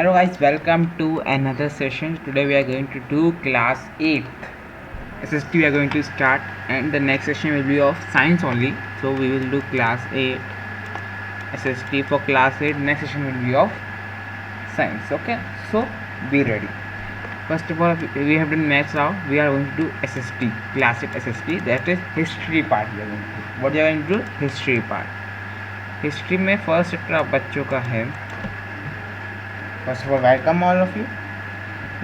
Hello guys, welcome to another session. Today we are going to do class 8th SST. We are going to start, and the next session will be of science only. So we will do class 8 SST for class 8. Next session will be of science. Okay, so be ready. First of all, we have done maths now. We are going to do SST, class 8 SST. That is history part. We are going to do. What we are going to do? History part. History में first chapter बच्चों का है. First of all welcome all of you.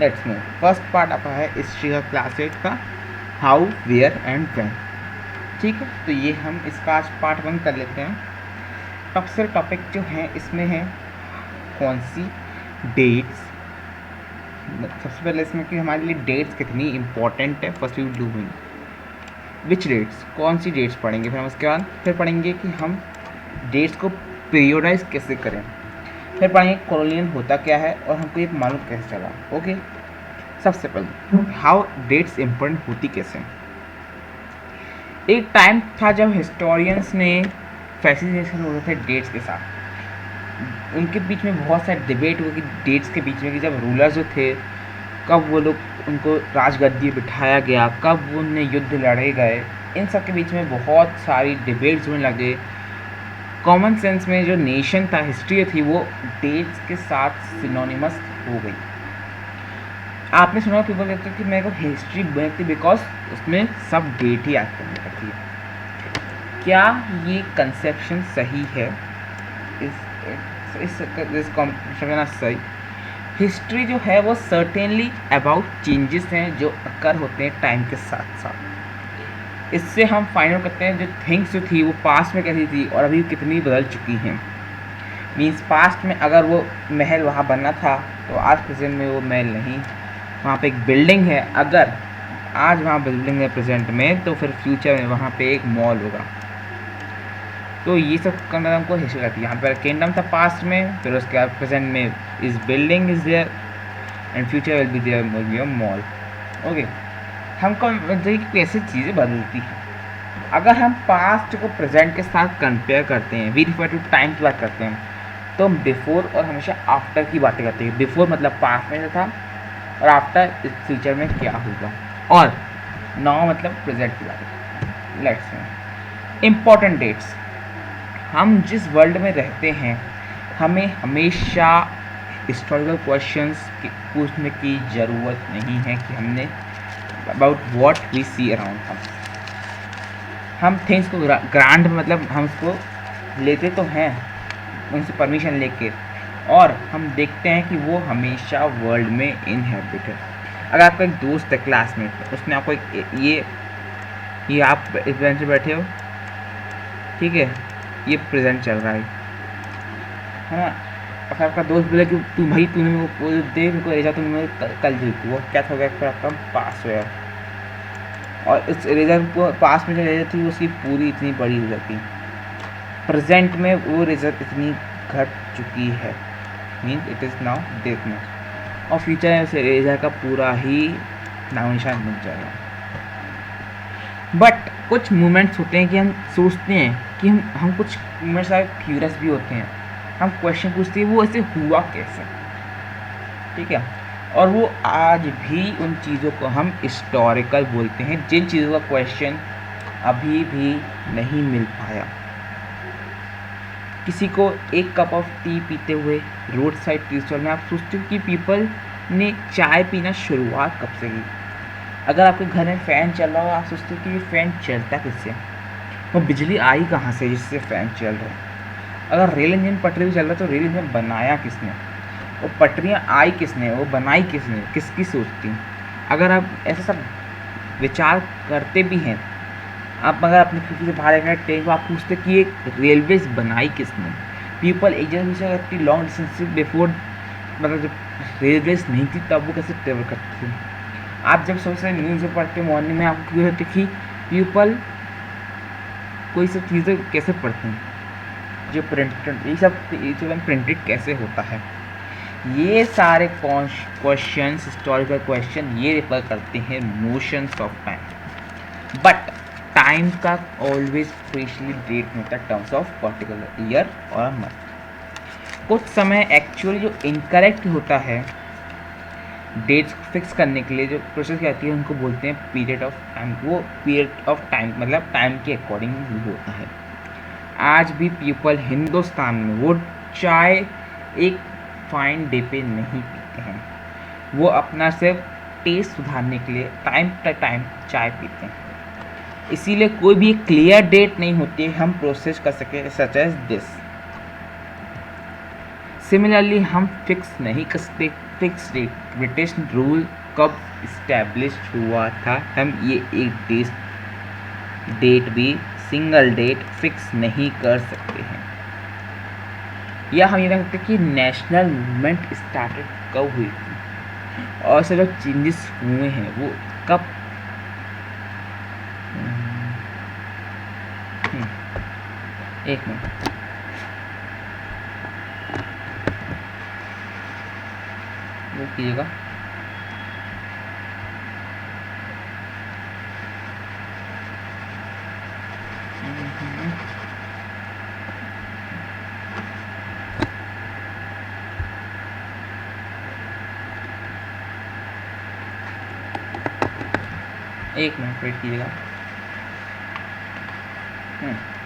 Let's move. First part आपका है history का class 8 का, how where and when. ठीक है, तो ये हम इसका आज पार्ट 1 कर लेते हैं. सबसे टॉपिक जो है इसमें है कौन सी डेट्स. सबसे पहले इसमें कि हमारे लिए डेट्स कितनी इंपॉर्टेंट है. First we do which dates, कौन सी डेट्स पढ़ेंगे. फिर हम उसके बाद फिर पढ़ेंगे कि हम डेट्स को पीरियोडाइज कैसे करें. फिर पढ़ेंगे कॉलोनियल होता क्या है और हमको ये मालूम कैसे चला. ओके, सबसे पहले हाउ डेट्स इम्पोर्टेंट होती कैसे. एक टाइम था जब हिस्टोरियंस ने फैसिनेशन हो रहे थे डेट्स के साथ. उनके बीच में बहुत सारे डिबेट हुए कि डेट्स के बीच में कि जब रूलर्स जो थे कब वो लोग उनको राजगद्दी बिठाया गया, कब वो उनने युद्ध लड़े गए. इन सब के बीच में बहुत सारी डिबेट्स होने लगे. कॉमन सेंस में जो नेशन था, हिस्ट्री थी, वो डेट्स के साथ सिनोनिमस हो गई. आपने सुना पीपल कहते हैं कि मेरे को हिस्ट्री बनती बिकॉज उसमें सब डेट ही याद करनी पड़ती है. क्या ये कंसेप्शन सही है? इस कॉम्पिटिशन सही. हिस्ट्री जो है वो सर्टेनली अबाउट चेंजेस हैं जो अकर होते हैं टाइम के साथ साथ. इससे हम फाइंड आउट करते हैं जो थिंग्स जो थी वो पास्ट में कैसी थी और अभी कितनी बदल चुकी हैं. मीन्स पास्ट में अगर वो महल वहाँ बनना था तो आज प्रेजेंट में वो महल नहीं, वहाँ पे एक बिल्डिंग है. अगर आज वहाँ बिल्डिंग है प्रेजेंट में तो फिर फ्यूचर में वहाँ पे एक मॉल होगा. तो ये सब करना हमको हिस्ट्री रहती है. यहाँ पर किंगडम था पास्ट में, फिर उसके बाद प्रेजेंट में इस building is there and future will be there mall. Okay, हमको कैसे चीज़ें बदलती हैं. अगर हम पास्ट को प्रेजेंट के साथ कंपेयर करते हैं, वी रिफर टू टाइम की बात करते हैं, तो हम बिफोर और हमेशा आफ्टर की बातें करते हैं. बिफोर मतलब पास्ट में जो था और आफ्टर इस फ्यूचर में क्या होगा, और नाउ मतलब प्रेजेंट की बातें. Let's see important dates. हम जिस वर्ल्ड में रहते हैं हमें हमेशा हिस्टोरिकल क्वेश्चंस पूछने की ज़रूरत नहीं है कि हमने about what we see around हम थिंग्स को ग्रांट मतलब हम उसको लेते तो हैं उनसे परमिशन लेके, और हम देखते हैं कि वो हमेशा वर्ल्ड में इनहेबिट है. अगर आपका एक दोस्त है क्लासमेट, उसने आपको ये आप इस बेंच पे बैठे हो, ठीक है, ये प्रेजेंट चल रहा है ना. अगर आपका दोस्त बोले कि तू भाई तूने मेरे को दे, मेरे को ले जा, तूने कल जीतू, वो क्या था फिर आपका पास हुआ. और इस इरेजर को पास में जो इरेजर थी उसकी पूरी इतनी बड़ी हो जाती, प्रेजेंट में वो इरेजर इतनी घट चुकी है, means it is now death में, और फ्यूचर में उस इरेजर का पूरा ही नाम निशान बन जाएगा. बट कुछ मोमेंट्स होते हैं कि हम सोचते हैं कि हम कुछ मोमेंट्स क्यूरियस भी होते हैं, हम क्वेश्चन पूछते हैं वो ऐसे हुआ कैसे. ठीक है, और वो आज भी उन चीज़ों को हम हिस्टोरिकल बोलते हैं जिन चीज़ों का क्वेश्चन अभी भी नहीं मिल पाया. किसी को एक कप ऑफ टी पीते हुए रोड साइड टी स्टॉल में आप सोचते हो कि पीपल ने चाय पीना शुरुआत कब से की. अगर आपके घर में फ़ैन चल रहा हो, आप सोचते हो कि ये फ़ैन चलता किससे, वो बिजली आई कहाँ से जिससे फ़ैन चल रहा है. अगर रेल इंजन पटरी भी चल रहा है तो रेल इंजन बनाया किसने, वो पटरियाँ आई किसने, वो बनाई किसने, किसकी सोच थी. अगर आप ऐसा सब विचार करते भी हैं, आप अगर अपनी खिड़की से बाहर देखना ट्रेन को, आप पूछते कि ये रेलवेज बनाई किसने. पीपल एक जगह दूसरी जगह इतनी लॉन्ग डिस्टेंस बिफोर, मतलब जब रेलवेज नहीं थी तब वो कैसे ट्रेवल करते थे. आप जब सुबह से न्यूज़ में पढ़ते मॉर्निंग में, आपको क्यों होती कि पीपल कोई सब चीज़ें कैसे पढ़ते हैं, जो प्रिंटेड ये सब प्रिंटेड कैसे होता है. ये सारे क्वेश्चंस, हिस्टोरिकल क्वेश्चन, ये रिफर करते हैं notions of time. But time का ऑलवेज स्पेशली डेट होता है टर्म्स ऑफ पर्टिकुलर ईयर और मंथ. कुछ समय एक्चुअली जो इनकरेक्ट होता है डेट्स फिक्स करने के लिए जो प्रोसेस कहती है उनको बोलते हैं पीरियड ऑफ टाइम। वो पीरियड ऑफ टाइम मतलब टाइम के अकॉर्डिंग ही होता है। आज भी पीपल हिंदुस्तान में वो चाय एक फाइन डे पे नहीं पीते हैं, वो अपना सिर्फ टेस्ट सुधारने के लिए टाइम टू टाइम चाय पीते हैं। इसीलिए कोई भी क्लियर डेट नहीं होती है हम प्रोसेस कर सके सच एज दिस। सिमिलरली हम फिक्स नहीं कर सकते फिक्स डेट। ब्रिटिश रूल कब इस्टेब्लिश हुआ था हम ये एक डेट भी सिंगल डेट फिक्स नहीं कर सकते हैं। या हम ये कह सकते हैं कि नेशनल मूवमेंट स्टार्टेड कब हुई थी और से जो चेंजेस हुए हैं वो कब एक मिनट वो कीजिएगा। एक मिनट वेट कीजिएगा।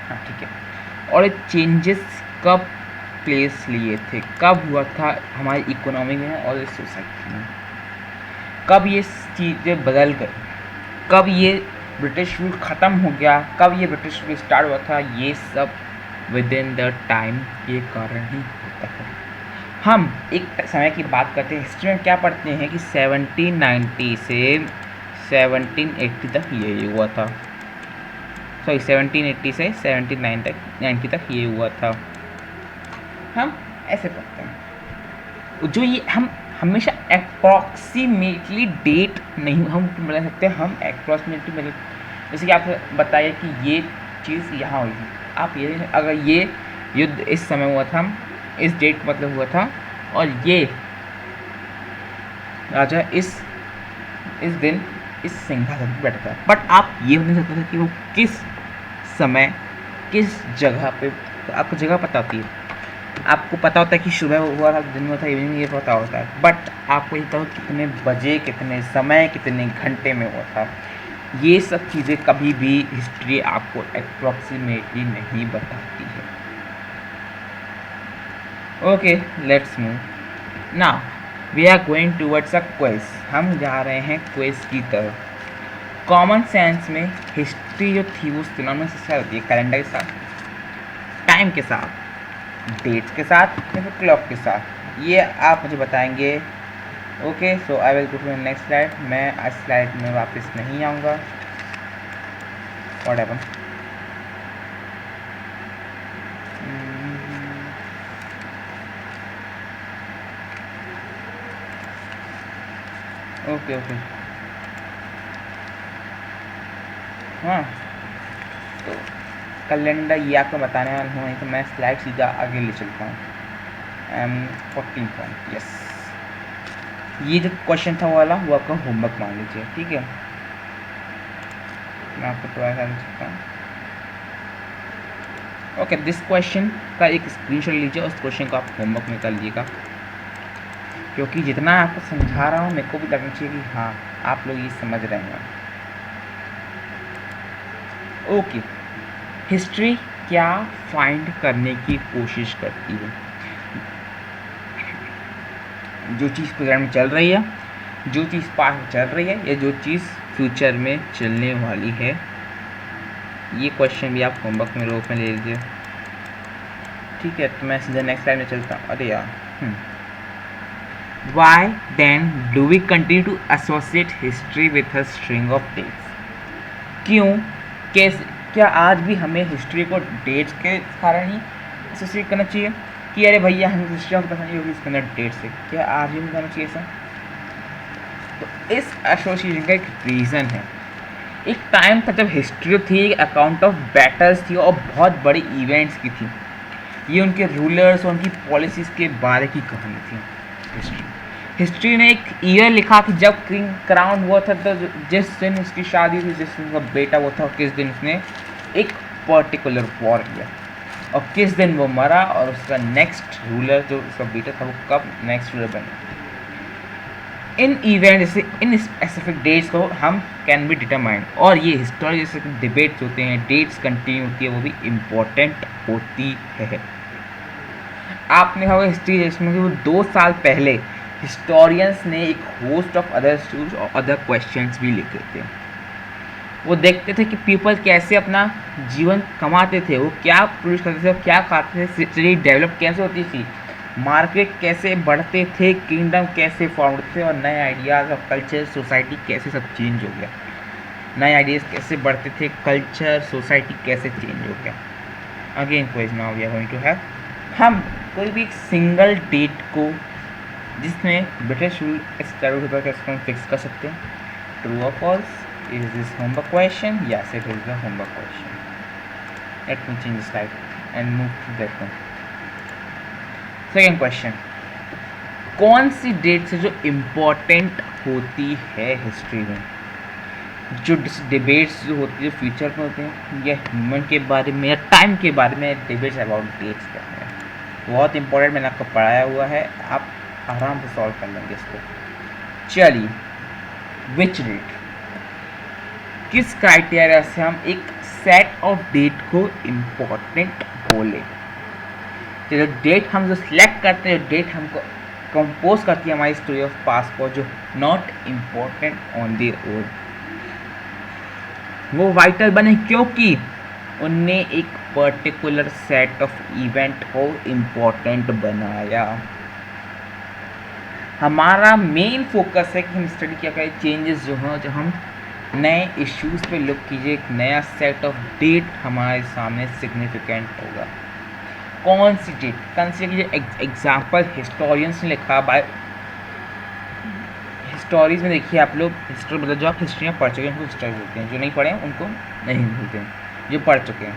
हाँ ठीक है। और चेंजेस कब प्लेस लिए थे, कब हुआ था हमारी इकोनॉमी में और सोसाइटी में, कब ये चीज़ें बदल गई, कब ये ब्रिटिश रूल ख़त्म हो गया, कब ये ब्रिटिश रूल स्टार्ट हुआ था, ये सब विद इन द टाइम के कारण ही होता है। हम एक समय की बात करते हैं, हिस्ट्री में क्या पढ़ते हैं कि 1790 से 1780 तक ये हुआ था, सॉरी 1780 से 1790 तक ये हुआ था। हम ऐसे पढ़ते हैं जो ये हम हमेशा अप्रॉक्सीमेटली डेट नहीं हम बता सकते, हम अप्रॉक्सीमेटली मतलब जैसे कि आपको बताइए कि ये चीज़ यहाँ हुई थी, आप ये अगर ये युद्ध इस समय हुआ था, इस डेट मतलब हुआ था, और ये राजा इस दिन इस सिंहासन पर बैठा था, बट आप ये नहीं सकते थे कि वो किस समय किस जगह पे, आपको जगह पता होती है, आपको पता होता है कि सुबह हुआ था, दिन में था, इवनिंग, ये पता होता है, बट आपको ये पता कितने बजे, कितने समय, कितने घंटे में हुआ था। ये सब चीज़ें कभी भी हिस्ट्री आपको अप्रॉक्सीमेटली नहीं बताती है। Okay, let's move now we are going towards a quiz. हम जा रहे हैं क्विज की तरफ। कॉमन सेंस में हिस्ट्री जो थी वो सिनोनिम्स से होती है, कैलेंडर के साथ, टाइम के साथ, डेट्स के साथ या फिर क्लॉक के साथ, ये आप मुझे बताएंगे। Okay, so I will go to next slide. मैं आज स्लाइड में वापस नहीं आऊँगा। What happen? ओके ओके, हाँ, तो कैलेंडर ये आपको बताने वाला हूँ, नहीं तो मैं स्लाइड सीधा आगे ले चलता हूँ। 14 पॉइंट, यस, ये जो क्वेश्चन था वो वाला वो आपका होमवर्क मान लीजिए, ठीक है। मैं आपको थोड़ा सा सकता हूँ। ओके, दिस क्वेश्चन का एक स्क्रीनशॉट लीजिए और उस क्वेश्चन को आप होमवर्क में कर लीजिएगा, क्योंकि जितना आपको समझा रहा हूँ मेरे को भी लगना चाहिए कि हाँ आप लोग ये समझ रहे हैं। ओके, हिस्ट्री क्या फाइंड करने की कोशिश करती है? जो चीज़ प्रेजेंट में चल रही है, जो चीज़ पास्ट में चल रही है, या जो चीज़ फ्यूचर में चलने वाली है। ये क्वेश्चन भी आप होमवर्क में रूप में ले लीजिए, ठीक है। तो मैं सीधा नेक्स्ट स्लाइड में चलता हूँ। अरे यार, Why then do we continue to associate history with a string of dates? क्यों, कैसे, क्या आज भी हमें हिस्ट्री को डेट्स के कारण ही एसोसिएट करना चाहिए कि अरे भैया हमें हिस्ट्री को पसंद नहीं होगी इसके अंदर डेट से? क्या आज भी करना चाहिए ऐसा? तो इस एसोसिएशन का एक रीज़न है। एक टाइम था जब हिस्ट्री थी एक अकाउंट ऑफ बैटल्स थी और बहुत बड़ी इवेंट्स की थी। ये उनके रूलर्स और उनकी पॉलिसीज़ के बारे की कहानी थी। हिस्ट्री ने एक ईयर लिखा कि जब किंग क्राउन हुआ था, तो जिस दिन उसकी शादी थी, जिस दिन उसका बेटा वो था, किस दिन उसने एक पर्टिकुलर वॉर किया। और किस दिन वो मरा और उसका नेक्स्ट रूलर जो उसका बेटा था वो कब नेक्स्ट रूलर बना। इन इवेंट जैसे इन स्पेसिफिक डेट्स को हम कैन बी डिटरमाइंड, और ये हिस्टोरी जैसे डिबेट्स होते हैं, डेट्स कंटिन्यू होती है, वो भी इम्पोर्टेंट होती है। आपने कहा हिस्ट्री जिसमें कि वो 2 साल पहले हिस्टोरियंस ने एक होस्ट ऑफ अदर इश्यूज और अदर क्वेश्चंस भी लिखे थे। वो देखते थे कि पीपल कैसे अपना जीवन कमाते थे, वो क्या प्रोड्यूस करते थे, क्या खाते थे, सिटी डेवलप कैसे होती थी, मार्केट कैसे बढ़ते थे, किंगडम कैसे फॉर्म होते थे, और नए आइडियाज़ और कल्चर सोसाइटी कैसे सब चेंज हो गया। नए आइडियाज़ कैसे बढ़ते थे, कल्चर सोसाइटी कैसे चेंज हो गया। Again question now we are going to have, हम कोई भी एक सिंगल डेट को जिसमें ब्रिटिश रूल एस्टैब्लिश होता है इसको हम फिक्स कर सकते हैं। ट्रू और false? Is this homework question? Yes, it is the homework question. Let me change the slide and move to that one. Second question, कौन सी डेट से जो इम्पोर्टेंट होती है हिस्ट्री में, जो डिबेट्स जो होती है फ्यूचर में होते हैं या ह्यूमन के बारे में या टाइम के बारे में डिबेट्स अबाउट डेट्स क्या है, बहुत इंपॉर्टेंट, मैंने आपको पढ़ाया हुआ है, आप आराम से सॉल्व कर लेंगे इसको। चलिए, विच डेट, किस क्राइटेरिया से हम एक सेट ऑफ डेट को इम्पोर्टेंट बोले। जो डेट हम जो सिलेक्ट करते हैं, जो डेट हमको कंपोज करती है हमारी स्टोरी ऑफ पास्ट को, जो not important on the own, वो वाइटल बने क्योंकि उनने एक पर्टिकुलर सेट ऑफ इवेंट को इम्पोर्टेंट बनाया। हमारा मेन फोकस है कि हम स्टडी क्या करें, चेंजेस जो हैं, जो हम नए इश्यूज पे लुक कीजिए, एक नया सेट ऑफ डेट हमारे सामने सिग्निफिकेंट होगा। कौन सी डेट कंसीडर कीजिए, एग्जाम्पल हिस्टोरियंस ने लिखा, बाय हिस्टोरीज में देखिए आप लोग, हिस्ट्री मतलब जो आप हिस्ट्री में पढ़ चुके हैं उनको हिस्टोरी बोलते हैं, जो नहीं पढ़े हैं उनको नहीं बोलते हैं, जो पढ़ चुके हैं।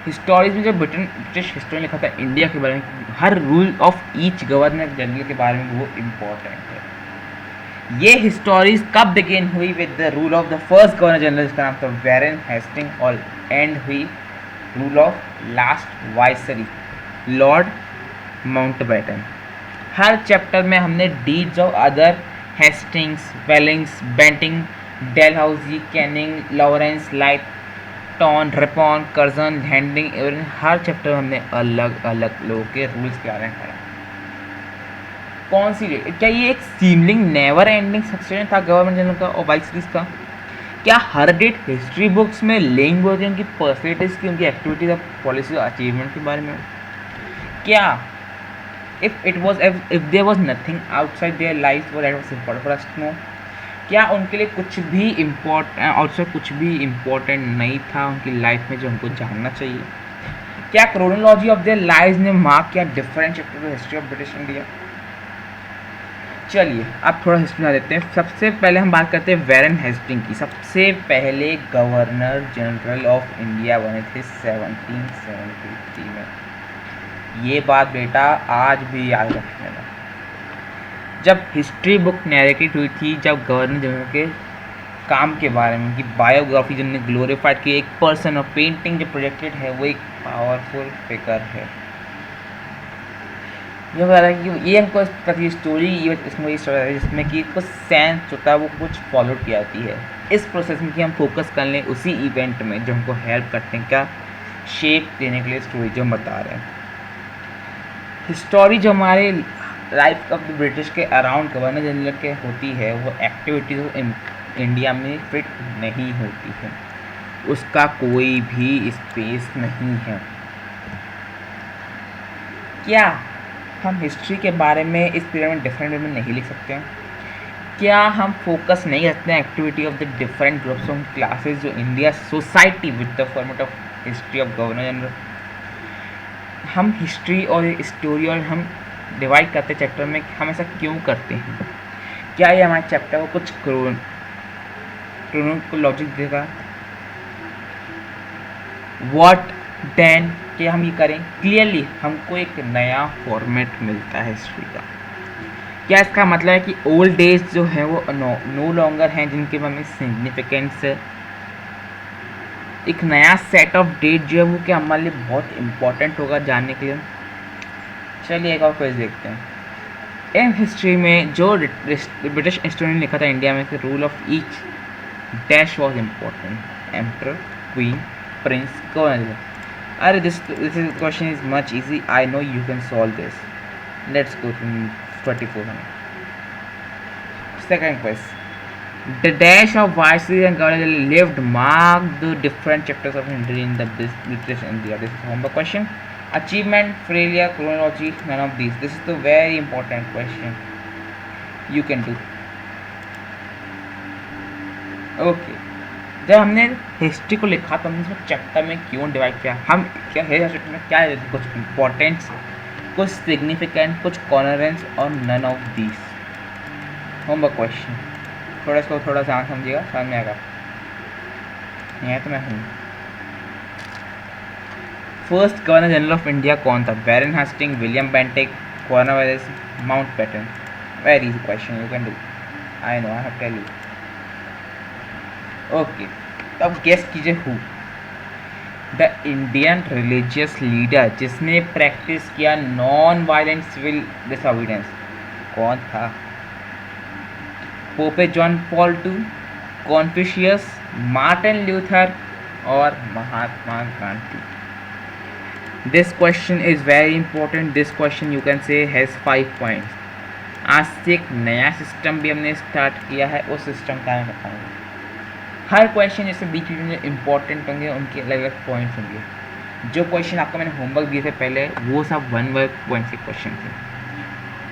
हिस्टोरीज में जो ब्रिटिश हिस्ट्री लिखा था इंडिया के बारे में, हर rule of each governor general के बारे में, वो इम्पोर्टेंट है। ये हिस्टोरीज कब बिगिन हुई with the rule of the first governor general, जिसका नाम था वैरन हेस्टिंग, और एंड हुई rule of last viceroy Lord Mountbatten. हर चैप्टर में हमने डीड्स ऑफ अदर हेस्टिंग्स, वेलिंग्स, Bentinck, Dalhousie, Canning, Lawrence, Lytton, Ripon, Curzon, Hardinge, हर चैप्टर में हमने अलग अलग लोगों के रूल्स के बारे में पढ़ा। कौन सी डेट, क्या ये एक सीमलिंग नेवर एंडिंग सक्सेशन था गवर्नमेंट जनरल का और वाइसरीज का? क्या हर डेट हिस्ट्री बुक्स में लिंक होती है उनकी पर्सनैलिटीज की, उनकी एक्टिविटीज और पॉलिसी अचीवमेंट के बारे में? क्या if there was nothing outside their life that was important for us to know? क्या उनके लिए कुछ भी आउटसाइड कुछ भी इम्पोर्टेंट नहीं था उनकी लाइफ में जो हमको जानना चाहिए? क्या क्रोनोलॉजी ऑफ देयर लाइव्स ने मार्क किया different chapter of history of British India? चलिए अब थोड़ा हिस्ट्री बना देते हैं। सबसे पहले हम बात करते हैं वैरन हेस्टिंग की। सबसे पहले गवर्नर जनरल ऑफ इंडिया बने थे 1773 में। ये बात बेटा आज भी याद रखने में, जब हिस्ट्री बुक नैरेटेड हुई थी, जब गवर्नर जनरल के काम के बारे में, उनकी बायोग्राफी जिन्होंने ग्लोरीफाइड की, एक पर्सन और पेंटिंग जो प्रोजेक्टेड है वो एक पावरफुल फिगर है। ये बता रहा है कि ये हमको प्रति स्टोरी इसमें स्टोरी जिसमें कि कुछ सेंस होता है, वो कुछ फॉलो की जाती है। इस प्रोसेस में कि हम फोकस कर लें उसी इवेंट में जो हमको हेल्प करते हैं क्या शेप देने के लिए स्टोरी जो हम बता रहे हैं। हिस्टोरी जो हमारे लाइफ ऑफ द ब्रिटिश के अराउंड गवर्नर जनरल के होती है, वो एक्टिविटीज इंडिया में फिट नहीं होती है, उसका कोई भी स्पेस नहीं है। क्या हम हिस्ट्री के बारे में इस पीरियड में डिफरेंट वे में नहीं लिख सकते हैं? क्या हम फोकस नहीं करते हैं activity of the different groups of classes जो India society with the format of history of governor general? हम हिस्ट्री और स्टोरी और हम डिवाइड करते चैप्टर में, हम ऐसा क्यों करते हैं? क्या ये हमारे चैप्टर को कुछ क्रोनोलॉजिक देगा? व्हाट देन कि हम ये करें, क्लियरली हमको एक नया फॉर्मेट मिलता है हिस्ट्री का। क्या इसका मतलब है कि ओल्ड डेज जो है वो नो लॉन्गर हैं जिनके में हमें सिग्निफिकेंस एक नया सेट ऑफ डेट जो है वो क्या हमारे लिए बहुत इम्पोर्टेंट होगा जानने के लिए। चलिए एक और क्वेश्चन देखते हैं। इन हिस्ट्री में जो ब्रिटिश हिस्टोरियन ने लिखा था इंडिया में कि rule of each dash was important, emperor, queen, prince, कौन। अरे this question is much easy, I know you can solve this. Let's go to 24 Second question. The dash of viceroys and governors lived mark the different chapters of history in the British India. This is homework question. Achievement, failure, chronology, none of these. This is the very important question. You can do. Okay. जब हमने history को लिखा तो हमने इसको chapter में क्यों divide किया, हम क्या है चैप्टर में क्या है, कुछ इम्पोर्टेंस, कुछ सिग्निफिकेंट, कुछ कॉनरेंस और none of these. Homework question, थोड़ा इसको थोड़ा ध्यान समझिएगा, समझ में आएगा। यहाँ तो मैं हूँ। First governor general of India कौन था? Warren Hasting, William Bentinck, Cornwallis, Mountbatten. Very easy question, you can do, I know, I have tell you. Okay, तो अब गेस कीजिए who the Indian religious leader जिसने प्रैक्टिस किया non violent civil disobedience, कौन था? Pope John Paul II, Confucius, Martin Luther और Mahatma Gandhi. This question is very important. This question you can say has 5 points. आज से एक नया सिस्टम भी हमने स्टार्ट किया है, उस सिस्टम का मैं बताऊँगा। हर क्वेश्चन जैसे बीच बीच में इंपॉर्टेंट होंगे, उनके अलग अलग पॉइंट्स होंगे। जो क्वेश्चन आपको मैंने होमवर्क दिए थे पहले, वो सब 1 वर्क पॉइंट के क्वेश्चन थे,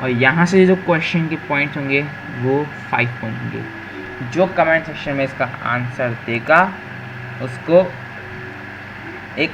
और यहाँ से जो क्वेश्चन के पॉइंट्स होंगे वो 5 पॉइंट होंगे। जो कमेंट सेक्शन में इसका आंसर देगा उसको एक